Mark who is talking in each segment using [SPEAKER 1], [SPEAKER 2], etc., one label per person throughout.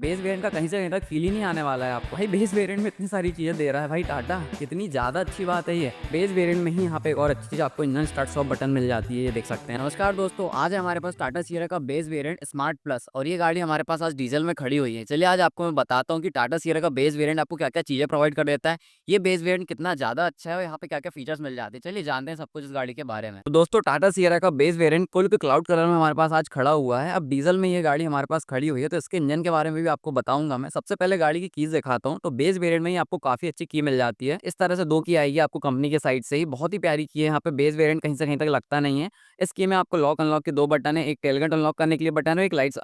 [SPEAKER 1] Base variant का कहीं से कहीं तक फील ही नहीं आने वाला है आपको। भाई बेस वेरिएंट में इतनी सारी चीज़ें दे रहा है भाई टाटा, कितनी ज़्यादा अच्छी बात है ये। बेस वेरिएंट में ही यहाँ पे एक और अच्छी चीज़ आपको इंजन स्टार्ट स्टॉप बटन मिल जाती है, ये देख सकते हैं। नमस्कार दोस्तों, आज है हमारे पास टाटा सिएरा का बेस वेरिएंट स्मार्ट प्लस और ये गाड़ी हमारे पास आज डीजल में खड़ी हुई है। चलिए आज आपको मैं बताता हूँ कि टाटा सिएरा का बेस वेरिएंट आपको क्या-क्या चीज़ें प्रोवाइड कर देता है। ये बेस वेरिएंट कितना ज़्यादा अच्छा है और यहाँ पे क्या-क्या फीचर्स मिल जाते हैं। चलिए जानते हैं सब कुछ इस गाड़ी के बारे में। तो दोस्तों टाटा सिएरा का base variant full cloud colour में हमारे पास आज खड़ा हुआ है। अब डीजल में ये गाड़ी हमारे पास खड़ी हुई है तो इसके इंजन के बारे में भी आपको बताऊंगा मैं। सबसे पहले गाड़ी की कीज दिखाता हूँ। तो बेस वेरिएंट में ही आपको काफी अच्छी की मिल जाती है। इस तरह से 2 की आएगी आपको कंपनी के साइड से ही, बहुत ही प्यारी की है। यहाँ पे बेस वेरिएंट कहीं से कहीं तक लगता नहीं है। इस की में आपको लॉक अनलॉक के 2 बटन है, एक टेलगेट अनलॉक करने के लिए बटन है, एक लाइट्स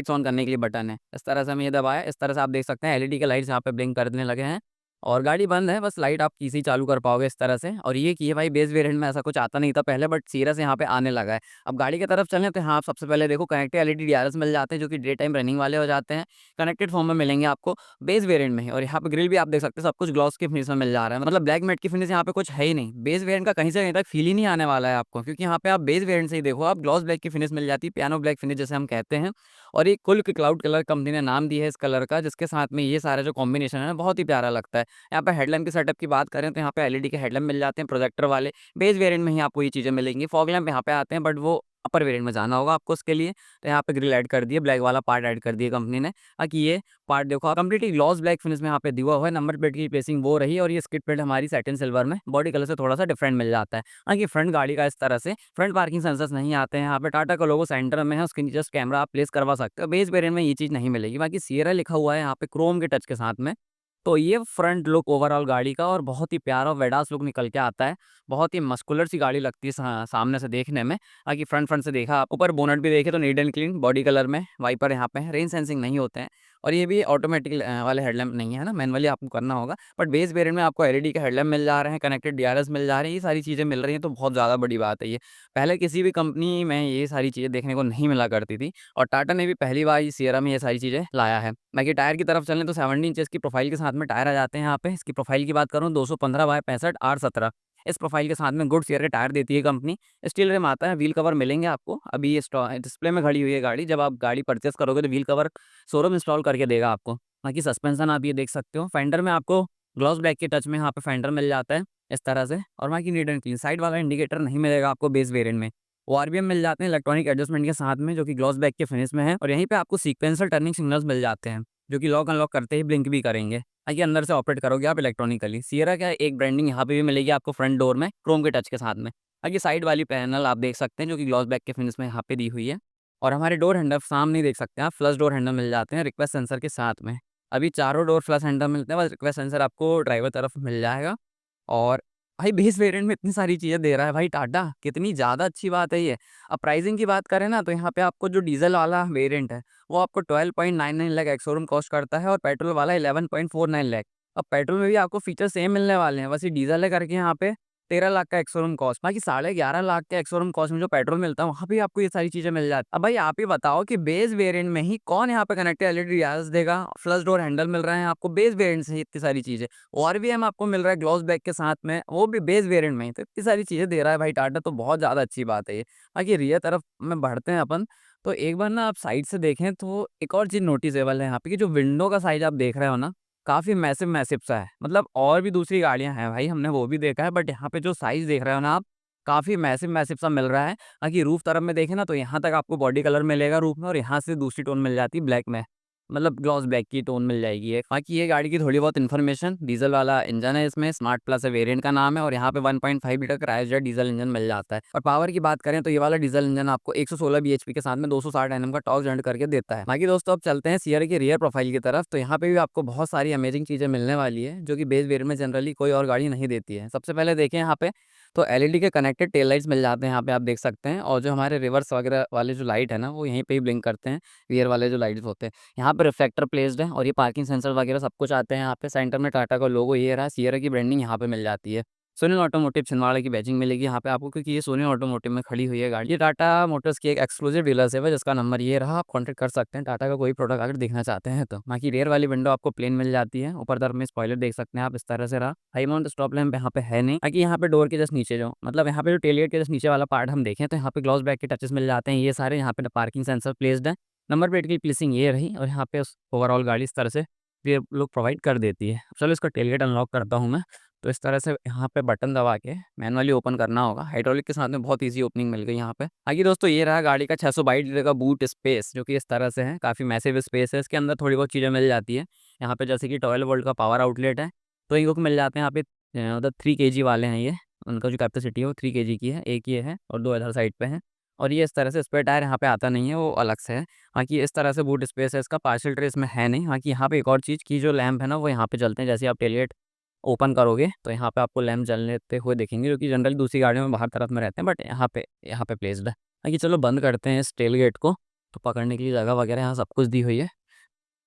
[SPEAKER 1] ऑन करने के लिए बटन है। इस तरह से हमें ये दबाया, इस तरह से आप देख सकते हैं एलईडी के लाइट्स यहाँ पे ब्लिंक करने लगे हैं और गाड़ी बंद है, बस लाइट आप की से ही चालू कर पाओगे इस तरह से। और ये की है भाई बेस वेरिएंट में ऐसा कुछ आता नहीं था पहले, बट सीरियस से यहाँ पे आने लगा है। अब गाड़ी की तरफ चलें तो यहाँ आप सबसे पहले देखो कनेक्टेड एलईडी डीआरएस मिल जाते हैं जो कि डे टाइम रनिंग वाले हो जाते हैं। कनेक्टेड फॉर्म में मिलेंगे आपको बेस वेरिएंट में ही। और यहाँ पे ग्रिल भी आप देख सकते हैं, सब कुछ ग्लॉस की फिनिश में मिल जा रहा है, मतलब ब्लैक मेट की फिनिश यहाँ पे कुछ है ही नहीं। बेस वेरिएंट का कहीं से कहीं तक फील ही नहीं आने वाला है आपको, क्योंकि यहाँ पे आप बेस वेरिएंट से ही देखो, आप ग्लॉस ब्लैक की फिनिश मिल जाती है, पियानो ब्लैक फिनिश जैसे हम कहते हैं। और ये कुल क्लाउड कलर कंपनी ने नाम दिया है इस कलर का, जिसके साथ में ये सारा जो कॉम्बिनेशन है ना बहुत ही प्यारा लगता है। यहाँ पे हेडलैम्प के सेटअप की बात करें तो यहाँ पे एलईडी के हेडलैम्प मिल जाते हैं प्रोजेक्टर वाले। बेस वेरिएंट में ही आपको ये चीज़ें मिलेंगी। फॉग लैंप यहाँ पे आते हैं बट वो अपर वेरिएंट में जाना होगा आपको उसके लिए। तो यहाँ पे ग्रिल ऐड कर दिए, ब्लैक वाला पार्ट ऐड कर दिया कंपनी ने, ताकि ये पार्ट देखो आप कंप्लीटली ग्लॉस ब्लैक फिनिश में यहाँ पे दिया हुआ है। नंबर प्लेट की प्लेसिंग वो रही और ये स्किड प्लेट हमारी सैटिन सिल्वर में बॉडी कलर से थोड़ा सा डिफरेंट मिल जाता है। हालांकि फ्रंट गाड़ी का इस तरह से फ्रंट पार्किंग सेंसर्स नहीं आते हैं। यहाँ पे टाटा का लोगो सेंटर में है, उसके नीचे जस्ट कैमरा आप प्लेस करवा सकते हो। बेस वेरिएंट में ये चीज़ नहीं मिलेगी। बाकी सिएरा लिखा हुआ है यहाँ पे क्रोम के टच के साथ में। तो ये फ्रंट लुक ओवरऑल गाड़ी का और बहुत ही प्यारा और वेडास लुक निकल के आता है। बहुत ही मस्कुलर सी गाड़ी लगती है सामने से देखने में। बाकी फ्रंट से देखा आप, ऊपर बोनट भी देखे तो neat and clean body colour में। वाइपर यहाँ पे है, रेन सेंसिंग नहीं होते हैं। और ये भी ऑटोमेटिक वाले हेडलैम्प नहीं है ना, मैनुअली आपको करना होगा। बट बेस वेरिएंट में आपको एलईडी के हेडलैम्प मिल जा रहे हैं, कनेक्टेड डीआरएस मिल जा रहे हैं, ये सारी चीज़ें मिल रही हैं तो बहुत ज़्यादा बड़ी बात है ये। पहले किसी भी कंपनी में ये सारी चीज़ें देखने को नहीं मिला करती थी और टाटा ने भी पहली बार इस सिएरा में ये सारी चीज़ें लाया है। बाकी टायर की तरफ चलें तो 70 इंचेस की प्रोफाइल के साथ में टायर आ जाते हैं यहाँ पे। इसकी प्रोफाइल की बात करूँ 215 बाय 65 R17, इस प्रोफाइल के साथ में गुड सियर के टायर देती है कंपनी। स्टील रिम आता है, व्हील कवर मिलेंगे आपको। अभी ये डिस्प्ले में खड़ी हुई है गाड़ी, जब आप गाड़ी परचेस करोगे तो व्हील कवर शोरूम इंस्टॉल करके देगा आपको। बाकी सस्पेंशन आप ये देख सकते हो। फेंडर में आपको ग्लॉस ब्लैक के टच में यहाँ पे फेंडर मिल जाता है इस तरह से। और बाकी नीट एंड क्लीन साइड वाला इंडिकेटर नहीं मिलेगा आपको बेस वेरिएंट में। वो आरबीएम मिल जाते हैं इलेक्ट्रॉनिक एडजस्टमेंट के साथ में, जो कि ग्लॉस बैक के फिनिश में है। और यहीं पे आपको सीक्वेंसर टर्निंग सिग्नल्स मिल जाते हैं जो कि लॉक अनलॉक करते ही ब्लिंक भी करेंगे, ताकि अंदर से ऑपरेट करोगे आप इलेक्ट्रॉनिकली। सिएरा का एक ब्रांडिंग यहाँ पे भी मिलेगी आपको फ्रंट डोर में क्रोम के टच के साथ में। बाकी साइड वाली पैनल आप देख सकते हैं जो कि ग्लॉस बैक के फिनिश में यहाँ पे दी हुई है। और हमारे डोर हैंडल सामने ही देख सकते हैं आप, फ्लश डोर हैंडल मिल जाते हैं रिक्वेस्ट सेंसर के साथ में। अभी चारों डोर फ्लश हैंडल मिलते हैं, बस रिक्वेस्ट सेंसर आपको ड्राइवर तरफ मिल जाएगा। और भाई बेस वेरिएंट में इतनी सारी चीज़ें दे रहा है भाई टाटा, कितनी ज़्यादा अच्छी बात है ये। अब प्राइसिंग की बात करें ना तो यहाँ पे आपको जो डीजल वाला वेरिएंट है वो आपको 12.99 लाख एक्स शोरूम कॉस्ट करता है और पेट्रोल वाला 11.49 लाख। अब पेट्रोल में भी आपको फीचर सेम मिलने वाले हैं, बस ये डीजल है करके यहाँ पे 13 लाख का एक्स शोरूम कॉस्ट। बाकी 11.5 लाख के एक्स शोरूम कॉस्ट में जो पेट्रोल मिलता है वहाँ भी आपको ये सारी चीज़ें मिल जाती है। अब भाई आप ही बताओ कि बेस वेरिएंट में ही कौन यहाँ पे कनेक्टेड एलईडी डिवाइस देगा। फ्लश डोर हैंडल मिल रहे हैं आपको बेस वेरिएंट से ही, इतनी सारी चीज़ें। आरवीएम आपको मिल रहा है ग्लॉस बैक के साथ में, वो भी बेस वेरिएंट में ही। तो इतनी सारी चीज़ें दे रहा है भाई टाटा, तो बहुत ज़्यादा अच्छी बात है ये। बाकी रियर तरफ में बढ़ते हैं अपन, तो एक बार ना आप साइड से देखें तो एक और चीज़ नोटिसेबल है यहाँ पे कि जो विंडो का साइज़ आप देख रहे हो ना, काफ़ी मैसिव मैसिव सा है। मतलब और भी दूसरी गाड़ियाँ हैं भाई, हमने वो भी देखा है, बट यहाँ पे जो साइज़ देख रहे हो ना आप, काफ़ी मैसिव मैसिव सा मिल रहा है। बाकी रूफ तरफ में देखें ना तो यहाँ तक आपको बॉडी कलर मिलेगा रूफ में और यहाँ से दूसरी टोन मिल जाती है ब्लैक में। मतलब ग्लॉस ब्लैक की टोन मिल जाएगी ये। बाकी ये गाड़ी की थोड़ी बहुत इन्फॉर्मेशन, डीजल वाला इंजन है इसमें, स्मार्ट प्लस है वेरिएंट का नाम है और यहाँ पे 1.5 लीटर क्रायोजेट डीजल इंजन मिल जाता है। और पावर की बात करें तो ये वाला डीजल इंजन आपको 116 बीएचपी के साथ में 260 एनएम का टॉर्क जनरेट करके देता है। बाकी दोस्तों अब चलते हैं सियर की रियर प्रोफाइल की तरफ। तो यहाँ पे भी आपको बहुत सारी अमेजिंग चीज़ें मिलने वाली है जो कि बेस वेरिएंट में जनरली कोई और गाड़ी नहीं देती है। सबसे पहले देखें यहाँ पे तो एलईडी के कनेक्टेड टेल लाइट्स मिल जाते हैं, यहाँ पे आप देख सकते हैं। और जो हमारे रिवर्स वगैरह वाले जो लाइट है ना वो यहीं पे ही ब्लिंक करते हैं, रियर वाले जो लाइट्स होते हैं। यहाँ पे रिफ्लेक्टर प्लेस्ड है और ये पार्किंग सेंसर वगैरह सब कुछ आते हैं। यहाँ पे सेंटर में टाटा का लोगो ये रहा, सिएरा की ब्रांडिंग यहाँ पे मिल जाती है। सुनील ऑटोमोटिव छिंदवाड़ा की बैजिंग मिलेगी यहाँ पे आपको, क्योंकि ये सुनील ऑटोमोटिव में खड़ी हुई है गाड़ी। ये टाटा मोटर्स की एक एक्सक्लूसिव डीलरशिप है जिसका नंबर ये रहा, आप कॉन्टैक्ट कर सकते हैं टाटा का कोई प्रोडक्ट अगर देखना चाहते हैं तो। बाकी रेयर वाली विंडो आपको प्लेन मिल जाती है, ऊपर तरफ में स्पॉइलर देख सकते हैं आप, इस तरह से रहा। हाई माउंट स्टॉप लैंप यहाँ पे है नहीं। बाकी यहाँ पे डोर के जस्ट नीचे जो मतलब यहाँ पे जो टेलगेट के जस्ट नीचे वाला पार्ट हम देखें तो यहाँ पे ग्लॉस बैक के टचेस मिल जाते हैं ये सारे। यहाँ पे पार्किंग सेंसर प्लेस्ड है नंबर प्लेट की प्लेसिंग ये रही और यहाँ पे ओवरऑल गाड़ी इस तरह से ये लोग प्रोवाइड कर देती है। चलो इसका टेलगेट अनलॉक करता हूँ मैं। तो इस तरह से यहाँ पे बटन दबा के मैनुअली ओपन करना होगा। हाइड्रोलिक के साथ में बहुत ईजी ओपनिंग मिल गई यहाँ पे। आगे दोस्तों ये रहा गाड़ी का 622 लीटर का बूट स्पेस, जो कि इस तरह से है, काफ़ी मैसिव स्पेस है। इसके अंदर थोड़ी बहुत चीज़ें मिल जाती है यहाँ पे, जैसे कि 12 वोल्ट का पावर आउटलेट है, तो ये मिल जाते हैं यहाँ पे। मतलब 3 kg वाले हैं ये, उनका जो कैपेसिटी है वो 3 kg की है। एक ये है और 2 इधर साइड पे हैं। और ये इस तरह से स्पेयर टायर यहाँ पे आता नहीं है, वो अलग से है। बाकी इस तरह से बूट स्पेस है इसका, पार्शियल ट्रे इसमें है नहीं। बाकी यहाँ पे एक और चीज़ की जो लैंप है ना, वो यहाँ पे जलते हैं। जैसे आप टेलगेट ओपन करोगे तो यहाँ पे आपको लैंप जलते हुए दिखेंगे, जो कि जनरली दूसरी गाड़ियों में बाहर तरफ में रहते हैं, बट यहाँ पे प्लेस्ड है। बाकी चलो बंद करते हैं इस टेलगेट को। तो पकड़ने के लिए जगह वगैरह यहाँ सब कुछ दी हुई है।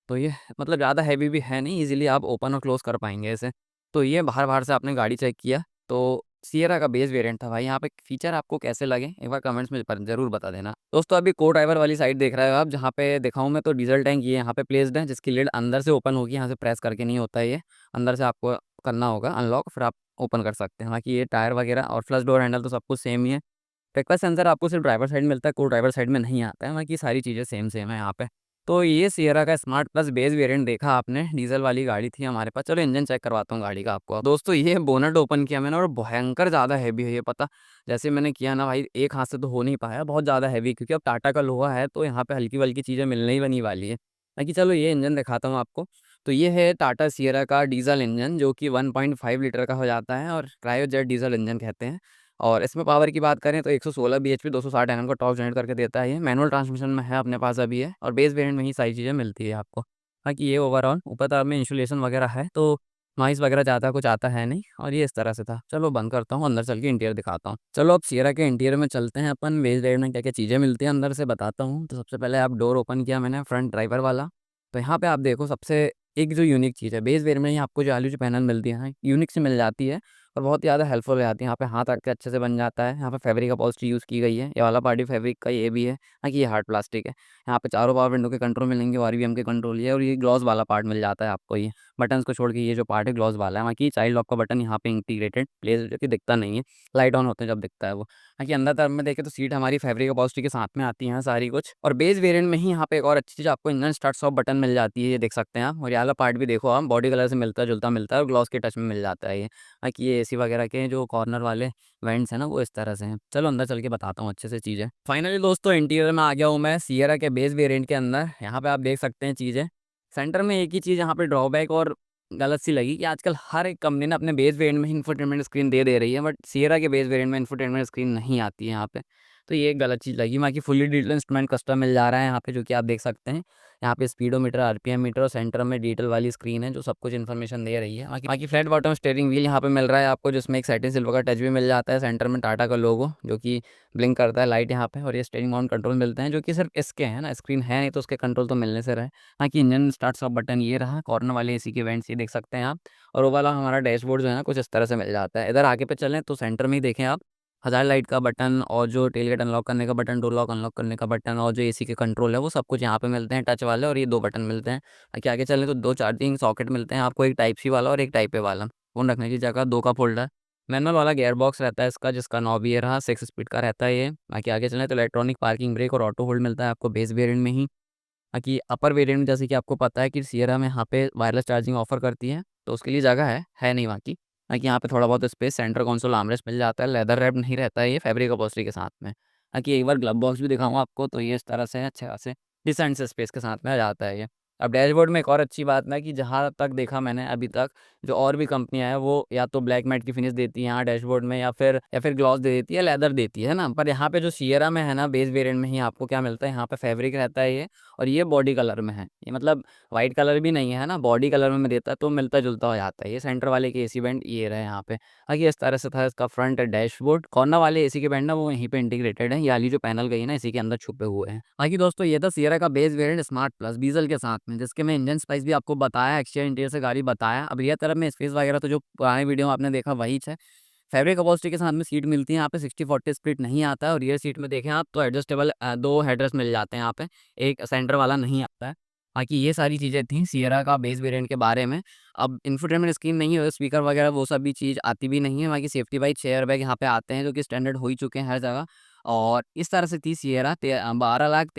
[SPEAKER 1] तो ये मतलब ज़्यादा हैवी भी है नहीं, इजीली आप ओपन और क्लोज़ कर पाएँगे इसे। तो ये बाहर-बाहर से आपने गाड़ी चेक किया, तो सिएरा का बेस वेरिएंट था भाई। यहाँ पे फीचर आपको कैसे लगे एक बार कमेंट्स में पर ज़रूर बता देना। दोस्तों अभी को-ड्राइवर वाली साइड देख रहे हो आप, जहाँ पे दिखाऊँ मैं, तो डीज़ल टैंक ये यहाँ पे प्लेस्ड है, जिसकी लिड अंदर से ओपन होगी। यहाँ से प्रेस करके नहीं होता है ये, अंदर से आपको करना होगा अनलॉक, फिर आप ओपन कर सकते हैं। बाकी ये टायर वगैरह और फ्लश डोर हैंडल तो सब कुछ सेम ही है। ब्रेकफास्ट सेंसर आपको सिर्फ ड्राइवर साइड में मिलता है, को ड्राइवर साइड में नहीं आता है। बाकी सारी चीज़ें सेम सेम है यहाँ पे। तो ये सिएरा का स्मार्ट प्लस बेस वेरिएंट देखा आपने, डीजल वाली गाड़ी थी हमारे पास। चलो इंजन चेक करवाता हूँ गाड़ी का आपको। दोस्तों ये बोनट ओपन किया मैंने और भयंकर ज़्यादा हैवी है ये, पता जैसे मैंने किया ना भाई, एक हाथ से तो हो नहीं पाया, बहुत ज़्यादा हैवी, क्योंकि अब टाटा का लोहा है तो यहाँ पे हल्की वल्की चीज़ें मिलने ही बनी वाली है। बाकी चलो ये इंजन दिखाता हूँ आपको। तो ये है टाटा सिएरा का डीजल इंजन, जो कि 1.5 लीटर का हो जाता है और क्रायोजेट डीजल इंजन कहते हैं। और इसमें पावर की बात करें तो 116 बीएचपी 260 एनएम का टॉर्क जनरेट करके देता है ये। मैनुअल ट्रांसमिशन में है अपने पास अभी है, और बेस वेरिएंट में ही सारी चीज़ें मिलती है आपको। बाकी ये ओवरऑल ऊपर तरफ में इंसुलेशन वगैरह है, तो नॉइज़ वगैरह ज़्यादा कुछ आता है नहीं। और ये इस तरह से था। चलो बंद करता हूँ, अंदर चल के इंटीरियर दिखाता हूँ। चलो अब सिएरा के इंटीरियर में चलते हैं अपन। बेस वेरिएंट में क्या-क्या चीज़ें मिलती हैं अंदर से बताता हूँ। तो सबसे पहले आप डोर ओपन किया मैंने फ्रंट ड्राइवर वाला, तो यहाँ पे आप देखो सबसे एक जो यूनिक चीज़ है, बेस वेरिएंट में ही आपको जो एलईडी पैनल मिलती है ना, यूनिक से मिल जाती है और बहुत ज़्यादा हेल्पफुल हो जाती है। यहाँ पे हाथ रख के अच्छे से बन जाता है। यहाँ पे फैब्रिक अपॉल्स्ट्री यूज़ की गई है। ये वाला पार्ट भी फैब्रिक का ये भी है। हालाँकि ये हार्ड प्लास्टिक है। यहाँ पे चारों पावर विंडो के कंट्रोल मिलेंगे, आरवीएम के कंट्रोल ये, और ये ग्लॉस वाला पार्ट मिल जाता है आपको ये। बटन्स को छोड़ के ये जो पार्ट है ग्लॉस वाला है। बाकी चाइल्ड लॉक का बटन यहाँ पे इंटीग्रेटेड प्लेस, जो कि दिखता नहीं है। लाइट ऑन होते हैं जब दिखता है वो। बाकी अंदर तरफ में देखें तो सीट हमारी फैब्रिक अपॉल्स्ट्री के साथ में आती हैं सारी कुछ। और बेस वेरिएंट में ही यहाँ पे एक और अच्छी चीज़ आपको इंजन स्टार्ट स्टॉप बटन मिल जाती है, ये देख सकते हैं आप। और ये वाला पार्ट भी देखो आप, बॉडी कलर से मिलता-जुलता मिलता है और ग्लॉस के टच में मिल जाता है ये। बाकी ये एसी वगैरह के जो कॉर्नर वाले वेंट्स हैं ना, वो इस तरह से हैं। चलो अंदर चल के बताता हूँ अच्छे से चीज़ें। फाइनली दोस्तों इंटीरियर में आ गया हूँ मैं सिएरा के बेस वेरिएंट के अंदर। यहाँ पे आप देख सकते हैं चीज़ें। सेंटर में एक ही चीज़ यहाँ पे ड्रॉबैक और गलत सी लगी कि आजकल हर एक कंपनी ना अपने बेस वेरिएंट में ही इंफोटेनमेंट स्क्रीन दे रही है, बट सिएरा के बेस वेरिएंट में इंफोटेनमेंट स्क्रीन नहीं आती है यहाँ पे। तो ये एक गलत चीज़ लगी। बाकी फुली डिजिटल इंस्ट्रूमेंट कस्टम मिल जा रहा है यहाँ पे, जो कि आप देख सकते हैं। यहाँ पे स्पीडोमीटर, आरपीएम मीटर और सेंटर में डिजिटल वाली स्क्रीन है, जो सब कुछ इन्फॉर्मेशन दे रही है। बाकी फ्लैट बॉटम स्टीयरिंग व्हील यहाँ पे मिल रहा है आपको, जिसमें एक सैटिन सिल्वर का टच भी मिल जाता है। सेंटर में टाटा का लोगो, जो कि ब्लिंक करता है लाइट यहाँ पे। और ये स्टीयरिंग माउंट कंट्रोल मिलते हैं, जो कि सिर्फ इसके हैं ना, स्क्रीन है नहीं तो उसके कंट्रोल तो मिलने से रहे। बाकी इंजन स्टार्ट स्टॉप बटन ये रहा, कॉर्नर वाले एसी के वेंट्स ये देख सकते हैं आप। और वो वाला हमारा डैशबोर्ड जो है ना, कुछ इस तरह से मिल जाता है। इधर आगे पे चलें तो सेंटर में ही देखें आप, हज़ार लाइट का बटन और जो टेलगेट अनलॉक करने का बटन, डोर लॉक अनलॉक करने का बटन और जो एसी के कंट्रोल है, वो सब कुछ यहाँ पे मिलते हैं टच वाले। और ये 2 बटन मिलते हैं। बाकी आगे चलें तो 2 चार्जिंग सॉकेट मिलते हैं आपको, एक टाइप सी वाला और एक टाइप ए वाला। फ़ोन रखने की जगह 2 कप होल्डर। मैनुअल वाला गियर बॉक्स रहता है इसका, जिसका नॉब ये रहा, 6 स्पीड का रहता है ये। बाकी आगे चलें तो इलेक्ट्रॉनिक पार्किंग ब्रेक और ऑटो होल्ड मिलता है आपको बेस वेरिएंट में ही। बाकी अपर वेरिएंट में जैसे कि आपको पता है कि सिएरा में यहाँ पे वायरलेस चार्जिंग ऑफ़र करती है, तो उसके लिए जगह है नहीं बाकी। बाकी यहाँ पे थोड़ा बहुत स्पेस, सेंटर कंसोल आर्मरेस्ट मिल जाता है, लेदर रैप्ड नहीं रहता है ये, फैब्रिक अपॉल्स्ट्री के साथ में। बाकी एक बार ग्लव बॉक्स भी दिखाऊँ आपको, तो ये इस तरह से अच्छे खासे डिसेंट से स्पेस के साथ में आ जाता है ये। अब डैशबोर्ड में एक और अच्छी बात ना, कि जहाँ तक देखा मैंने अभी तक, जो और भी कंपनियाँ हैं वो या तो ब्लैक मैट की फिनिश देती हैं यहाँ डैशबोर्ड में, या फिर ग्लॉस दे देती है, लेदर देती है ना। पर यहाँ पे जो सिएरा में है ना, बेस वेरिएंट में ही आपको क्या मिलता है, यहाँ पे फैब्रिक रहता है ये। और ये बॉडी कलर में है, ये मतलब वाइट कलर भी नहीं है ना, बॉडी कलर में देता है, तो मिलता-जुलता हो जाता है। ये सेंटर वाले के एसी वेंट ये रहे यहाँ पे। बाकी इस तरह से था इसका फ्रंट डैशबोर्ड। कॉर्नर वाले एसी के वेंट ना, वो यहीं पे इंटीग्रेटेड है। ये वाली जो पैनल गई है ना, इसी के अंदर छुपे हुए हैं। बाकी दोस्तों ये था सिएरा का base variant smart plus diesel के साथ में, जिसके मैं इंजन स्पाइस भी आपको बताया, एक्सटीरियर इंटीरियर से गाड़ी बताया। अब रियर तरफ में स्पेस वगैरह तो जो पुराने वीडियो में आपने देखा वही है। फैब्रिक अपॉल्स्ट्री के साथ में सीट मिलती है यहाँ पे, 60-40 स्प्लिट नहीं आता है। और रियर सीट में देखें आप तो एडजस्टेबल 2 हेडरेस्ट मिल जाते हैं यहाँ पे, एक सेंटर वाला नहीं आता है। बाकी ये सारी चीज़ें थी सिएरा का बेस वेरिएंट के बारे में। अब इंफोटेनमेंट स्क्रीन नहीं है, स्पीकर वगैरह वो सब भी चीज़ आती भी नहीं है। बाकी सेफ्टी वाइज 6 एयरबैग यहाँ पे आते हैं, जो कि स्टैंडर्ड हो ही चुके हैं हर जगह। और इस तरह से थी सिएरा 12 लाख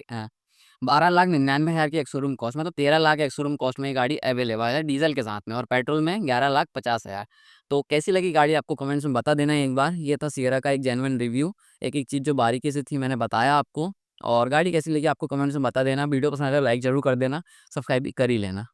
[SPEAKER 1] 12,99,000 की एक शोरूम कॉस्ट में, तो 13 लाख एक शोरूम कॉस्ट में ये गाड़ी अवेलेबल है डीजल के साथ में, और पेट्रोल में 11,50,000। तो कैसी लगी गाड़ी आपको कमेंट्स में बता देना एक बार। ये था सियरा का एक जेन्युइन रिव्यू, एक एक चीज़ जो बारीकी से थी मैंने बताया आपको। और गाड़ी कैसी लगी आपको कमेंट्स में बता देना। वीडियो पसंद आए तो लाइक जरूर कर देना, सब्सक्राइब भी कर ही लेना।